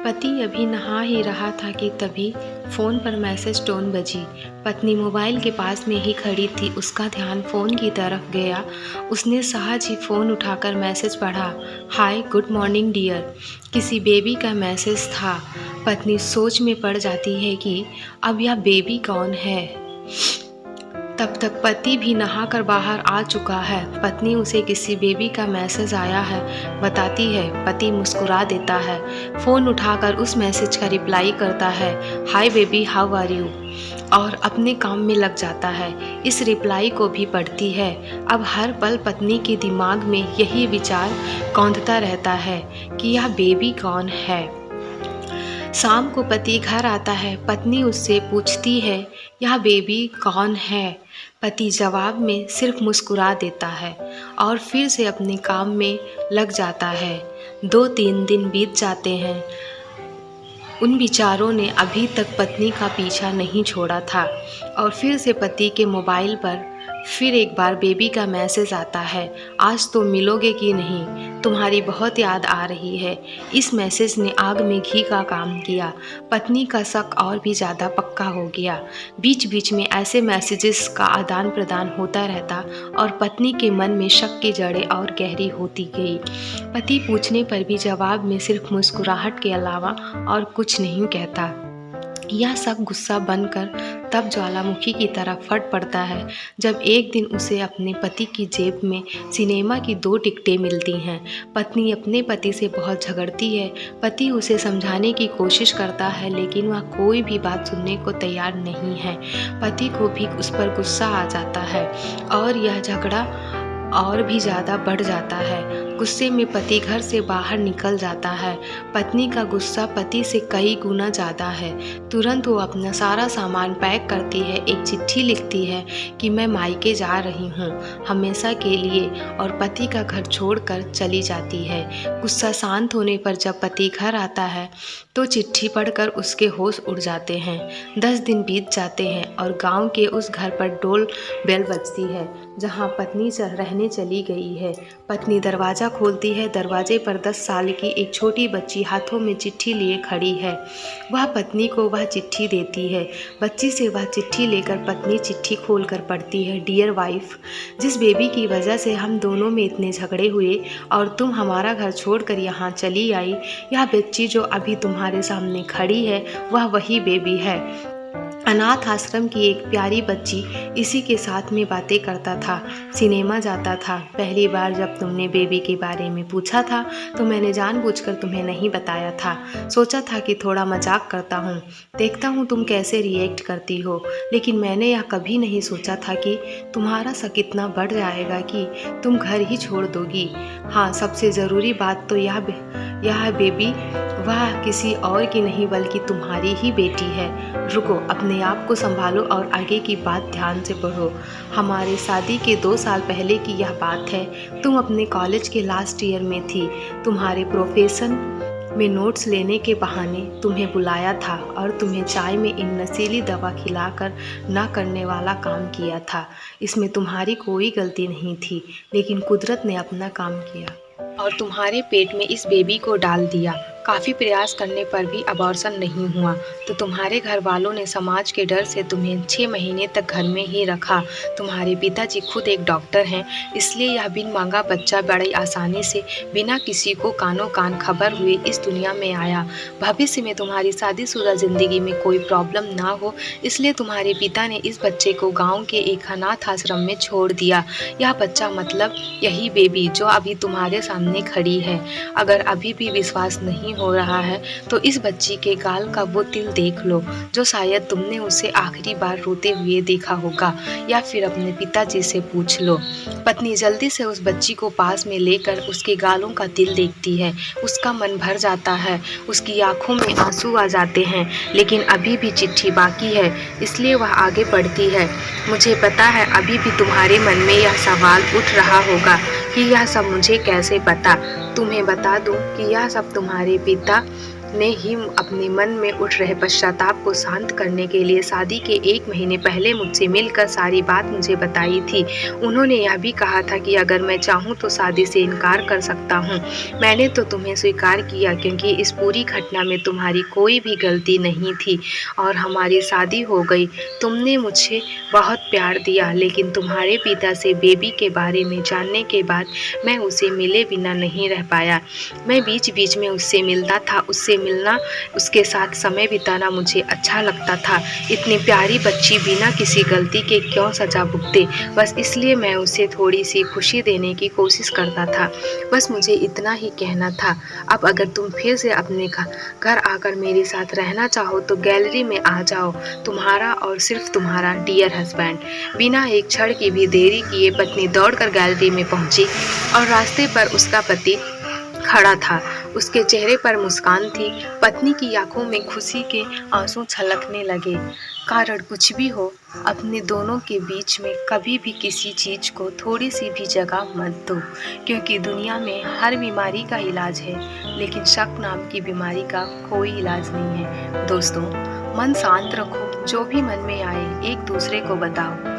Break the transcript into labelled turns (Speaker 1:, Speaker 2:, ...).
Speaker 1: पति अभी नहा ही रहा था कि तभी फ़ोन पर मैसेज टोन बजी। पत्नी मोबाइल के पास में ही खड़ी थी। उसका ध्यान फ़ोन की तरफ गया। उसने सहज ही फ़ोन उठाकर मैसेज पढ़ा। Hi good morning dear. किसी बेबी का मैसेज था। पत्नी सोच में पड़ जाती है कि अब यह बेबी कौन है। तब तक पति भी नहाकर बाहर आ चुका है। पत्नी उसे किसी बेबी का मैसेज आया है बताती है। पति मुस्कुरा देता है। फ़ोन उठाकर उस मैसेज का रिप्लाई करता है, hi baby how are you, और अपने काम में लग जाता है। इस रिप्लाई को भी पढ़ती है। अब हर पल पत्नी के दिमाग में यही विचार कौंधता रहता है कि यह बेबी कौन है। शाम को पति घर आता है। पत्नी उससे पूछती है, यह बेबी कौन है। पति जवाब में सिर्फ मुस्कुरा देता है और फिर से अपने काम में लग जाता है। 2-3 दिन बीत जाते हैं। उन विचारों ने अभी तक पत्नी का पीछा नहीं छोड़ा था और फिर से पति के मोबाइल पर फिर एक बार बेबी का मैसेज आता है, आज तो मिलोगे कि नहीं, तुम्हारी बहुत याद आ रही है। इस मैसेज ने आग में घी का काम किया। पत्नी का शक और भी ज़्यादा पक्का हो गया। बीच बीच में ऐसे मैसेजेस का आदान प्रदान होता रहता और पत्नी के मन में शक की जड़ें और गहरी होती गई। पति पूछने पर भी जवाब में सिर्फ मुस्कुराहट के अलावा और कुछ नहीं कहता। यह सब गुस्सा बनकर तब ज्वालामुखी की तरह फट पड़ता है जब एक दिन उसे अपने पति की जेब में सिनेमा की 2 टिकटें मिलती हैं। पत्नी अपने पति से बहुत झगड़ती है। पति उसे समझाने की कोशिश करता है लेकिन वह कोई भी बात सुनने को तैयार नहीं है। पति को भी उस पर गुस्सा आ जाता है और यह झगड़ा और भी ज़्यादा बढ़ जाता है। गुस्से में पति घर से बाहर निकल जाता है। पत्नी का गुस्सा पति से कई गुना ज़्यादा है। तुरंत वो अपना सारा सामान पैक करती है, एक चिट्ठी लिखती है कि मैं मायके जा रही हूँ हमेशा के लिए, और पति का घर छोड़कर चली जाती है। गुस्सा शांत होने पर जब पति घर आता है तो चिट्ठी पढ़कर उसके होश उड़ जाते हैं। 10 दिन बीत जाते हैं और गाँव के उस घर पर डोल बेल बजती है जहाँ पत्नी रहने चली गई है। पत्नी दरवाज़ा खोलती है। दरवाजे पर 10 साल की एक छोटी बच्ची हाथों में चिट्ठी लिए खड़ी है। वह पत्नी को वह चिट्ठी देती है। बच्ची से वह चिट्ठी लेकर पत्नी चिट्ठी खोलकर पढ़ती है, डियर वाइफ, जिस बेबी की वजह से हम दोनों में इतने झगड़े हुए और तुम हमारा घर छोड़कर यहाँ चली आई, यह बच्ची जो अभी तुम्हारे सामने खड़ी है वह वही बेबी है। अनाथ आश्रम की एक प्यारी बच्ची इसी के साथ में बातें करता था, सिनेमा जाता था। पहली बार जब तुमने बेबी के बारे में पूछा था तो मैंने जानबूझकर तुम्हें नहीं बताया था। सोचा था कि थोड़ा मजाक करता हूँ, देखता हूँ तुम कैसे रिएक्ट करती हो, लेकिन मैंने यह कभी नहीं सोचा था कि तुम्हारा शक इतना बढ़ जाएगा कि तुम घर ही छोड़ दोगी। हाँ, सबसे ज़रूरी बात तो यह बेबी वह किसी और की नहीं बल्कि तुम्हारी ही बेटी है। रुको, अपने आप को संभालो और आगे की बात ध्यान से पढ़ो। हमारे शादी के 2 साल पहले की यह बात है। तुम अपने कॉलेज के लास्ट ईयर में थी। तुम्हारे प्रोफेशन में नोट्स लेने के बहाने तुम्हें बुलाया था और तुम्हें चाय में इन नशीली दवा खिलाकर ना करने वाला काम किया था। इसमें तुम्हारी कोई गलती नहीं थी, लेकिन कुदरत ने अपना काम किया और तुम्हारे पेट में इस बेबी को डाल दिया। काफ़ी प्रयास करने पर भी अबॉर्शन नहीं हुआ तो तुम्हारे घर वालों ने समाज के डर से तुम्हें 6 महीने तक घर में ही रखा। तुम्हारे पिताजी खुद एक डॉक्टर हैं, इसलिए यह बिन मांगा बच्चा बड़ी आसानी से बिना किसी को कानों कान खबर हुए इस दुनिया में आया। भविष्य में तुम्हारी शादीशुदा ज़िंदगी में कोई प्रॉब्लम ना हो, इसलिए तुम्हारे पिता ने इस बच्चे को गाँव के एक अनाथ आश्रम में छोड़ दिया। यह बच्चा मतलब यही बेबी जो अभी तुम्हारे सामने खड़ी है। अगर अभी भी विश्वास नहीं हो रहा है तो इस बच्ची के गाल का वो तिल देख लो जो शायद तुमने उसे आखिरी बार रोते हुए देखा होगा, या फिर अपने पिताजी से पूछ लो। पत्नी जल्दी से उस बच्ची को पास में लेकर उसके गालों का तिल देखती है। उसका मन भर जाता है, उसकी आंखों में आंसू आ जाते हैं, लेकिन अभी भी चिट्ठी बाकी है, इसलिए वह आगे बढ़ती है। मुझे पता है अभी भी तुम्हारे मन में यह सवाल उठ रहा होगा कि यह सब मुझे कैसे पता। तुम्हें बता दूं कि यह सब तुम्हारे पिता ने ही अपने मन में उठ रहे पश्चाताप को शांत करने के लिए शादी के 1 महीने पहले मुझसे मिलकर सारी बात मुझे बताई थी। उन्होंने यह भी कहा था कि अगर मैं चाहूँ तो शादी से इनकार कर सकता हूँ। मैंने तो तुम्हें स्वीकार किया क्योंकि इस पूरी घटना में तुम्हारी कोई भी गलती नहीं थी और हमारी शादी हो गई। तुमने मुझे बहुत प्यार दिया, लेकिन तुम्हारे पिता से बेबी के बारे में जानने के बाद मैं उसे मिले बिना नहीं रह पाया। मैं बीच-बीच में उससे मिलता था, उससे मिलना, उसके साथ समय बिताना मुझे अच्छा लगता था। इतनी प्यारी बच्ची बिना किसी गलती के क्यों सज़ा भुगते, बस इसलिए मैं उसे थोड़ी-सी खुशी देने की कोशिश करता था। बस मुझे इतना ही कहना था। अब अगर तुम फिर से अपने घर आकर मेरे साथ रहना चाहो तो गैलरी में आ जाओ। तुम्हारा और सिर्फ तुम्हारा डियर हस्बैंड। बिना एक क्षण की भी देरी किए पत्नी दौड़कर गैलरी में पहुंची और रास्ते पर उसका पति खड़ा था। उसके चेहरे पर मुस्कान थी। पत्नी की आंखों में खुशी के आंसू छलकने लगे। कारण कुछ भी हो, अपने दोनों के बीच में कभी भी किसी चीज़ को थोड़ी सी भी जगह मत दो, क्योंकि दुनिया में हर बीमारी का इलाज है, लेकिन शक नाम की बीमारी का कोई इलाज नहीं है। दोस्तों, मन शांत रखो, जो भी मन में आए एक दूसरे को बताओ।